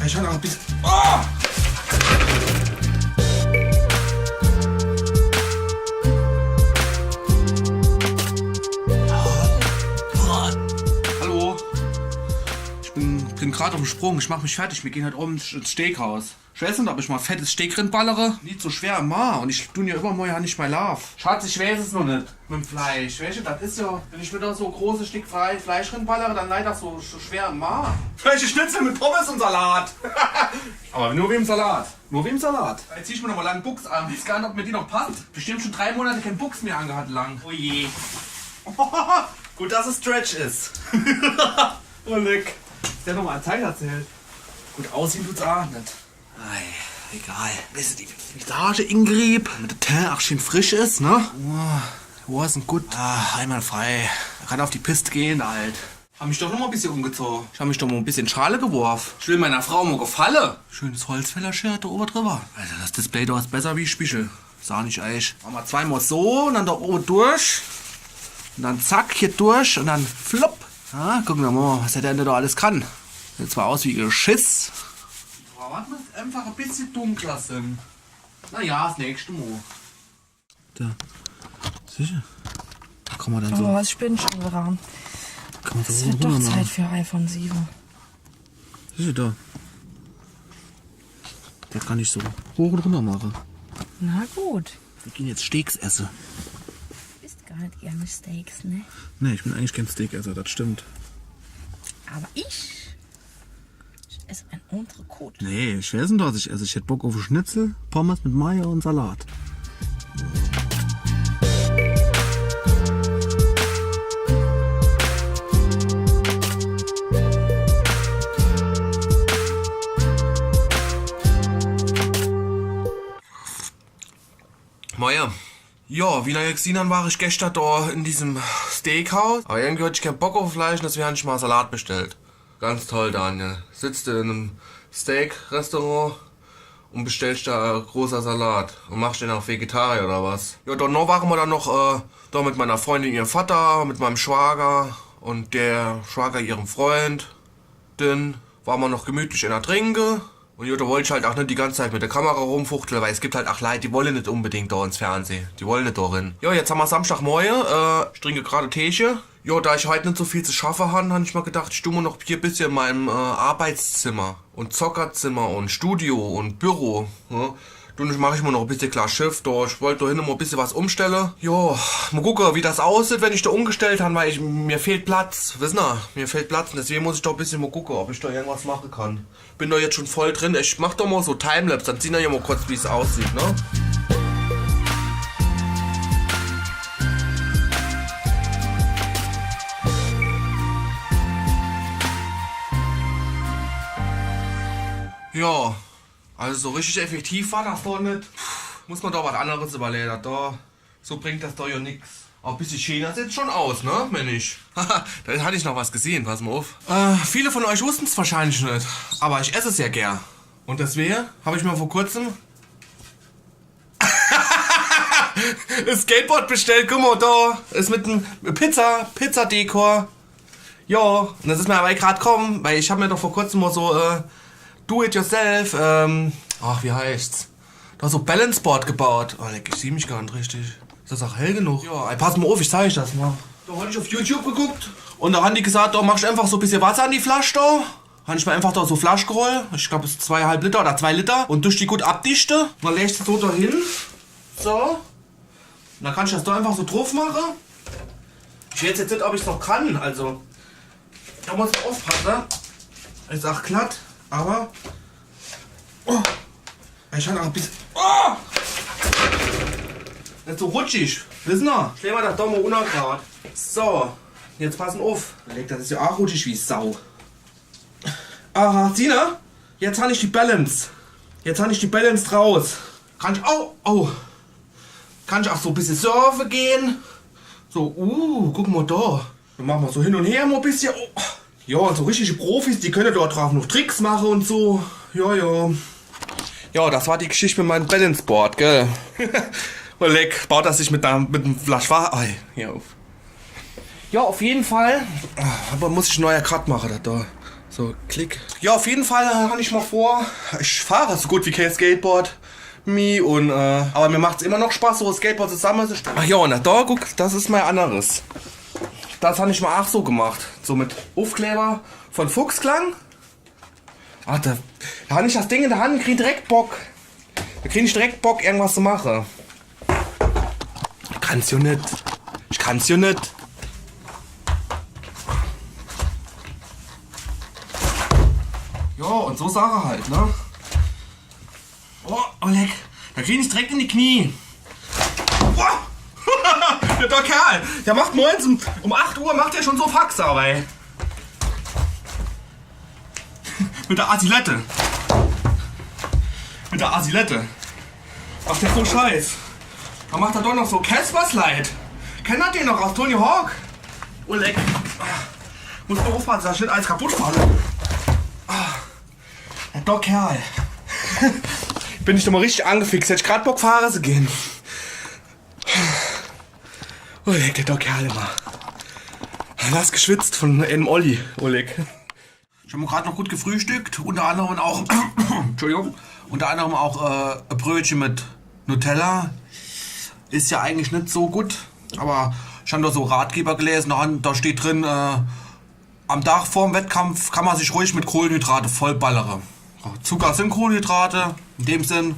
Ich habe noch ein bisschen... Oh! Hallo. Ich bin gerade auf dem Sprung. Ich mache mich fertig. Wir gehen halt oben ins Steakhouse. Ich weiß nicht, ob ich mal fettes Steak ballere. Nicht so schwer im Mar. Und ich tue ja immer ja nicht mehr Lauf. Schatz, ich weiß es noch nicht mit dem Fleisch. Weißt du, das ist ja, wenn ich mir da so große Stück Fleisch ballere, dann leider so schwer im Mar. Welche Schnitzel mit Pommes und Salat. Aber nur wie im Salat. Nur wie im Salat. Jetzt zieh ich mir noch mal langen Buchs an. Ich weiß gar nicht, ob mir die noch passt. Bestimmt schon 3 Monate kein Buchs mehr angehabt lang. Oh je. Gut, dass es Stretch ist. Oh, leck. Ist der noch mal eine Zeit erzählt? Gut aussehen tut's auch nicht. Ei, egal. Weißt du, die Visage Ingrid mit der Teint auch schön frisch ist, ne? Oh, ist ein gut. Einwandfrei. Er kann auf die Piste gehen, halt. Hab mich doch noch mal ein bisschen umgezogen. Ich hab mich doch mal ein bisschen Schale geworfen. Ich will meiner Frau mal gefallen. Schönes Holzfällershirt da oben drüber. Also das Display da ist besser wie Spichel. Sah nicht eich. Machen wir zweimal so und dann da oben durch. Und dann zack, hier durch und dann flop. Ja, gucken wir mal, was der Ende da alles kann. Sieht zwar aus wie Geschiss. Aber muss einfach ein bisschen dunkler sind. Naja, das nächste Mal. Da. Sicher. Da kann man dann so. Oh, ich bin schon dran. Kann man so Es wird doch Zeit für iPhone 7. Sicher da. Der kann ich so hoch und runter machen. Na gut. Wir gehen jetzt Steaks essen. Du isst gar nicht gerne Steaks, ne? Ne, ich bin eigentlich kein Steakesser, das stimmt. Aber ich esse ein Entrecote. Nee, ich weiß nicht, was ich esse. Ich hätte Bock auf Schnitzel, Pommes mit Mayo und Salat. Moja. Ja, wie lange gesehen haben, war ich gestern da in diesem Steakhouse. Aber irgendwie hatte ich keinen Bock auf Fleisch, deswegen habe ich mal Salat bestellt. Ganz toll, Daniel. Sitzt in einem Steak-Restaurant und bestellst da großer Salat. Und machst den auch Vegetarier oder was? Ja, danach waren wir dann noch da mit meiner Freundin, ihrem Vater, mit meinem Schwager und der Schwager, ihrem Freund. Dann waren wir noch gemütlich in der Trinke. Und ja, da wollte ich halt auch nicht die ganze Zeit mit der Kamera rumfuchteln, weil es gibt halt auch Leute, die wollen nicht unbedingt da ins Fernsehen. Die wollen nicht da rein. Ja, jetzt haben wir Samstagmorgen. Ich trinke gerade Teechen. Ja, da ich heute nicht so viel zu schaffen habe ich mal gedacht, ich tue mir noch hier ein bisschen in meinem Arbeitszimmer und Zockerzimmer und Studio und Büro. Ja. Dann mache ich mir noch ein bisschen klar Schiff da. Ich wollte da hinten mal ein bisschen was umstellen. Ja, mal gucken, wie das aussieht, wenn ich da umgestellt habe, weil mir fehlt Platz. Wissen Sie, mir fehlt Platz und deswegen muss ich da ein bisschen mal gucken, ob ich da irgendwas machen kann. Bin da jetzt schon voll drin. Ich mach doch mal so Timelapse, dann sehen wir ja mal kurz, wie es aussieht, ne? Ja, also so richtig effektiv war das doch nicht. Muss man doch was anderes überlegen. Da, so bringt das doch ja nichts. Aber ein bisschen schöner sieht schon aus, ne, Mensch? Haha, da hatte ich noch was gesehen, pass mal auf. Viele von euch wussten es wahrscheinlich nicht, aber ich esse es ja gern. Und deswegen habe ich mir vor kurzem ein Skateboard bestellt. Guck mal, da ist mit einem Pizza-Dekor. Ja, und das ist mir aber gerade gekommen, weil ich habe mir doch vor kurzem mal so Do-it-yourself, ach, wie heißt's? Da so Balanceboard gebaut. Oh, leck, ich sehe mich gar nicht richtig. Ist das auch hell genug? Ja, ey, pass mal auf, ich zeige euch das mal. Da hatte ich auf YouTube geguckt und da haben die gesagt, da machst du einfach so ein bisschen Wasser an die Flasche da. Habe ich mir einfach da so Flasche geholt. Ich glaube, es ist 2,5 Liter oder 2 Liter. Und durch die gut abdichte. Dann legst du so da hin. So. Und dann kann ich das da einfach so drauf machen. Ich weiß jetzt nicht, ob ich es noch kann. Also, da muss man aufpassen. Ist auch glatt, aber. Oh, ich habe noch ein bisschen. Oh! Nicht so rutschig. Wissen Sie? Stellen wir das da mal unter Grad. So. Jetzt passen auf. Das ist ja auch rutschig wie Sau. Aha, Sina, jetzt habe ich die Balance. Jetzt habe ich die Balance raus. Kann ich Kann ich auch so ein bisschen surfen gehen. So, guck mal da. Dann machen wir so hin und her mal ein bisschen. Oh. Ja, und so richtige Profis, die können dort drauf noch Tricks machen und so. Ja, ja. Ja, das war die Geschichte mit meinem Balanceboard, gell. Oh, leck, baut das sich mit einem Flasch Wasser. Hier auf. Ja, auf jeden Fall. Aber muss ich einen neuen Cut machen, das da. So, klick. Ja, auf jeden Fall habe ich mal vor, ich fahre so gut wie kein Skateboard. Aber mir macht es immer noch Spaß, so ein Skateboard zusammenzustellen. Ach ja, und da, guck, das ist mal anderes. Das habe ich mal auch so gemacht. So mit Aufkleber von Fuchsklang. Ach, da habe ich das Ding in der Hand, krieg direkt Bock. Da krieg ich direkt Bock, irgendwas zu machen. Kannst du nicht. Ich kann's ja nicht. Ja, und so Sache halt, ne? Oh, Oleg, da krieg ich direkt in die Knie. Wow. Der Kerl, der macht morgens um 8 Uhr macht er schon so Faxarbeit. Mit der Asilette. Mit der Asilette. Ach, der ist so scheiß. Dann macht er doch noch so Casper Slide. Kennt ihr den noch aus Tony Hawk? Oleg. Muss man aufpassen, dass ich nicht alles kaputt falle. Der Kerl. Bin ich doch mal richtig angefixt. Hätte ich gerade Bock, fahren zu gehen. Oleg, der Kerl immer. Nass geschwitzt von einem Olli, Oleg. Ich habe gerade noch gut gefrühstückt. Unter anderem auch, Entschuldigung, unter anderem auch ein Brötchen mit Nutella. Ist ja eigentlich nicht so gut. Aber ich habe da so Ratgeber gelesen. Da steht drin, am Tag vor dem Wettkampf kann man sich ruhig mit Kohlenhydrate vollballern. Zucker sind Kohlenhydrate, in dem Sinn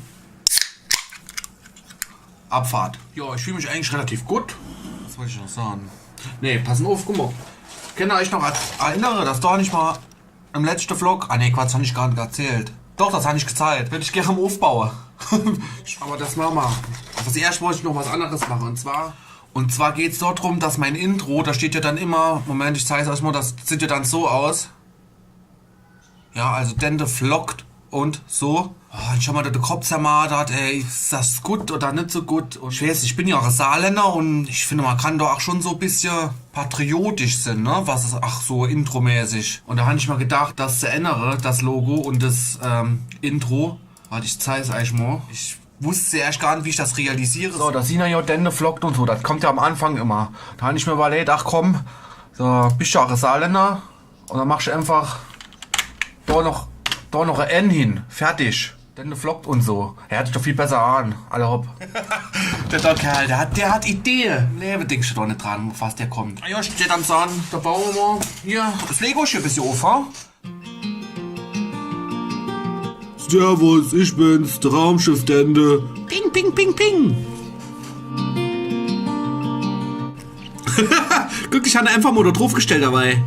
Abfahrt. Ja, ich fühle mich eigentlich relativ gut. Was wollte ich noch sagen? Ne, passen auf, guck mal. Kennt ihr euch noch erinnere, dass da nicht mal im letzten Vlog... Ah ne, Quatsch, habe ich gar nicht erzählt. Doch, das habe ich gezeigt. Würde ich gerne am Aufbauen. Aber das machen wir. Also erst wollte ich noch was anderes machen. Und zwar geht es darum, dass mein Intro, da steht ja dann immer... Moment, ich zeige es euch mal, das sieht ja dann so aus. Ja, also Dente flockt und so. Oh, und schau mal, der Kopf zermartert, ey, ist das gut oder nicht so gut? Und ich weiß, ich bin ja auch ein Saarländer und ich finde, man kann doch auch schon so ein bisschen patriotisch sein, ne? Was ist, ach so, intromäßig. Und da habe ich mal gedacht, das zu ändern, das Logo und das Intro. Warte, ich zeige es euch mal. Ich wusste erst gar nicht, wie ich das realisiere. So, da sieht ja Dente flockt und so, das kommt ja am Anfang immer. Da habe ich mir überlegt, ach komm, so, bist du auch ein Saarländer? Und dann machst du einfach da noch ein N hin. Fertig. Denn der flockt und so. Er hat sich doch viel besser an. Alle hopp. Der Kerl, der hat Idee. Nee, denkst du doch nicht dran, auf was der kommt. Ah ja, steht am Zahn. Da bauen wir hier das Lego hier ein bisschen auf. Servus, ich bin's, der Raumschiff Dende. Ping, ping, ping, ping. Guck, ich habe einfach mal da draufgestellt dabei.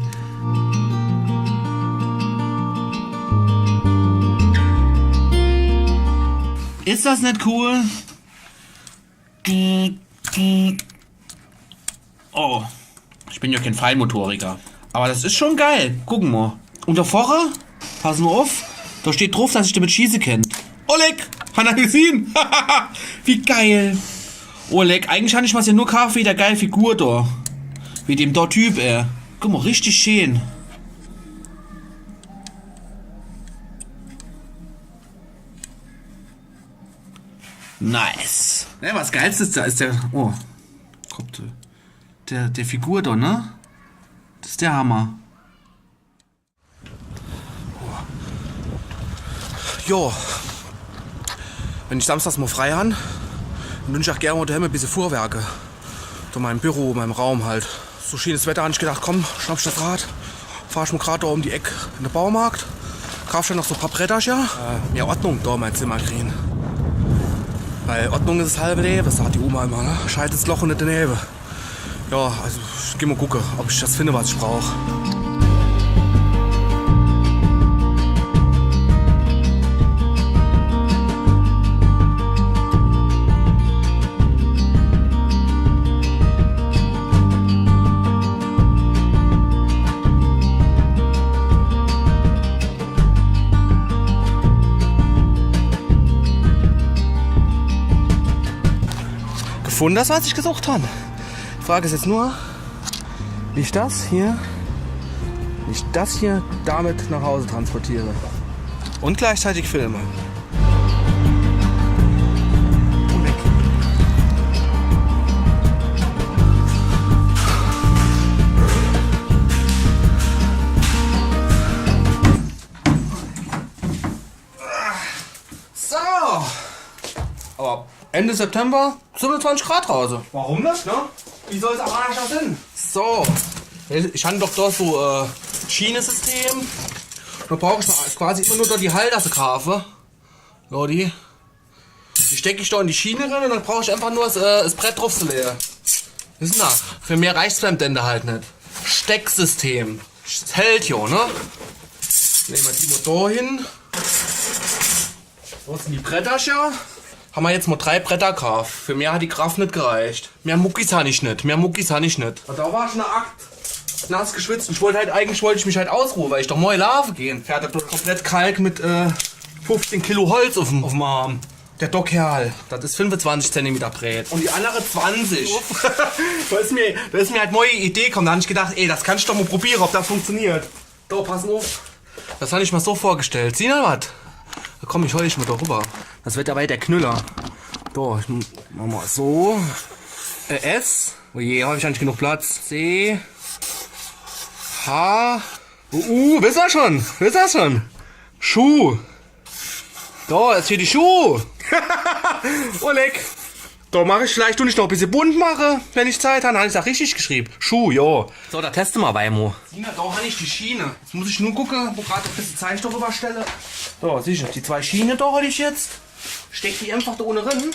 Ist das nicht cool? Oh, ich bin ja kein Feinmotoriker. Aber das ist schon geil. Gucken wir. Und da vorne, passen wir auf, da steht drauf, dass ich damit schießen kann. Oleg, hat er gesehen? Wie geil. Oleg, eigentlich habe ich was ja nur gekauft wie der geile Figur da. Wie dem da Typ, ey. Guck mal, richtig schön. Nice. Ne, was Geilstes da ist der... Oh. Kommt der Figur da, ne? Das ist der Hammer. Oh. Jo. Wenn ich samstags mal frei habe, dann wünsche ich auch gerne mal daheim ein bisschen Fuhrwerke. Da meinem Büro, meinem Raum halt. So schönes Wetter, habe ich gedacht, komm, schnapp ich das Rad. Fahr ich mal gerade da um die Ecke in den Baumarkt. Kauf schon noch so ein paar Bretter, ja. Mehr Ordnung da in mein Zimmer kriegen. Weil Ordnung ist das halbe Leben, sagt die Oma immer, ne? Scheiß das Loch und nicht daneben. Ja, also ich geh mal gucken, ob ich das finde, was ich brauche. Gefunden, das, was ich gesucht habe. Die Frage ist jetzt nur, wie ich das hier damit nach Hause transportiere. Und gleichzeitig filme. Ende September 27 Grad draußen. Warum das, ne? Wie soll es auch anders sein? So. Ich habe doch dort so Schienensystem. Da brauche ich quasi immer nur da die Halterse kaufen. Leute. Die stecke ich da in die Schiene rein und dann brauche ich einfach nur das Brett drauf zu leeren. Das ist nach. Für mehr reicht's beim Dende halt nicht. Stecksystem. Das hält hier, ne? Nehmen wir die Motor hin. Wo sind die Bretterchen? Haben wir jetzt mal 3 Bretter gekauft. Für mehr hat die Kraft nicht gereicht. Mehr Muckis habe ich nicht. Da war schon ein Akt. Nass geschwitzt. Eigentlich wollte ich mich halt ausruhen, weil ich doch mal laufen gehen. Fährt das komplett Kalk mit 15 Kilo Holz auf dem Arm. Der Dockkerl. Das ist 25 cm breit. Und die andere 20. da ist mir halt neue Idee gekommen. Da habe ich gedacht, ey, das kann ich doch mal probieren, ob das funktioniert. Da, pass auf. Das habe ich mir so vorgestellt. Sieh mal was. Da komm, ich hol dich mal da rüber. Das wird dabei der Knüller. Da, ich mach mal so. S. Oh je, habe ich ja nicht genug Platz. C. H. Wisst ihr schon? Schuh. Da ist hier die Schuh. Oh, leck. Da mache ich vielleicht, noch ein bisschen bunt mache, wenn ich Zeit habe. Dann habe ich das richtig geschrieben. Schuh, jo. So, da testen wir bei Mo. Sina, da habe ich die Schiene. Jetzt muss ich nur gucken, wo gerade ein bisschen Zeichenstoff überstelle. So, siehst du, die 2 Schienen da habe ich jetzt. Steck die einfach da ohne drin.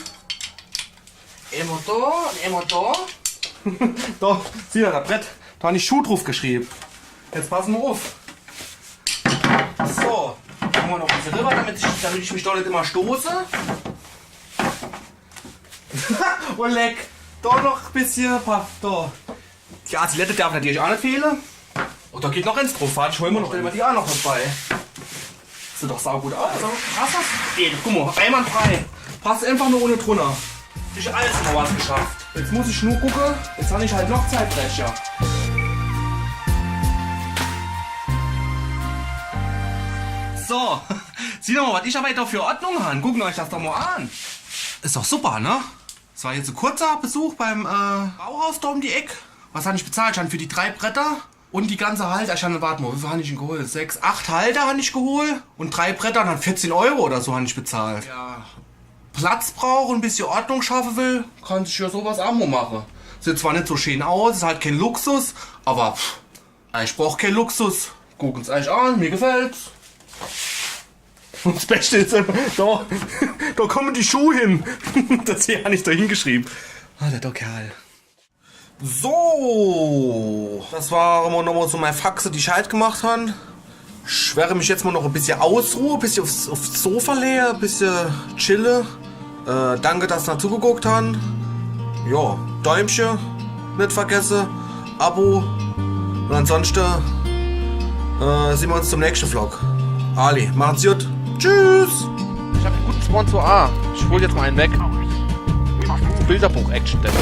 Immer da und immer da. Da, sieh da, das Brett. Da habe ich Schuh drauf geschrieben. Jetzt passen wir auf. So, machen wir noch ein bisschen rüber, damit ich mich da nicht immer stoße. Oh, leck. Da noch ein bisschen. Da. Die Azilette darf natürlich auch nicht fehlen. Und da geht noch eins drauf. Warte, ich hol mir noch immer die auch noch dabei. Sieht doch saugut aus. Also, passt das? Ey, guck mal, einwandfrei. Passt einfach nur ohne drunter. Ich alles noch was geschafft. Jetzt muss ich nur gucken. Jetzt habe ich halt noch Zeitbrecher. So, sieh doch mal, was ich aber da für Ordnung habe. Gucken euch das doch mal an. Ist doch super, ne? Das war jetzt ein kurzer Besuch beim Bauhaus da um die Ecke. Was habe ich bezahlt? Ich habe für die 3 Bretter und die ganze Halter. Ich habe, warte mal, wie viel habe ich denn geholt? 6, 8 Halter habe ich geholt und 3 Bretter, dann 14 € oder so habe ich bezahlt. Ja. Platz brauche und ein bisschen Ordnung schaffen will, kann sich ja sowas auch mal machen. Sieht zwar nicht so schön aus, ist halt kein Luxus, aber ich brauche keinen Luxus. Gucken es euch an, mir gefällt's. Und das Beste ist, da kommen die Schuhe hin. Das hier habe ich da hingeschrieben. Ah, der Dockkerl. So, das war immer noch mal so meine Faxe, die ich halt gemacht habe. Ich werde mich jetzt mal noch ein bisschen ausruhen, ein bisschen aufs Sofa legen, ein bisschen chillen. Danke, dass ihr dazu geguckt habt. Ja, Däumchen nicht vergessen, Abo. Und ansonsten sehen wir uns zum nächsten Vlog. Ali, macht's gut. Tschüss! Ich habe einen guten Sponsor A. Ich hol jetzt mal einen weg. Bilderbuch-Action-Dente.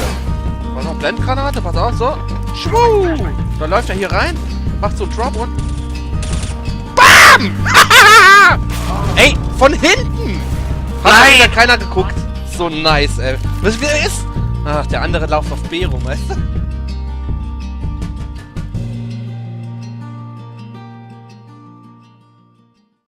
Was noch? Blendgranate? Pass auf, so. Schwuh! Da läuft er hier rein, macht so einen Drop und... BAM! Ey, von hinten! Hat wieder keiner geguckt. So nice, ey. Was ist? Ach, der andere lauft auf B rum, weißt du?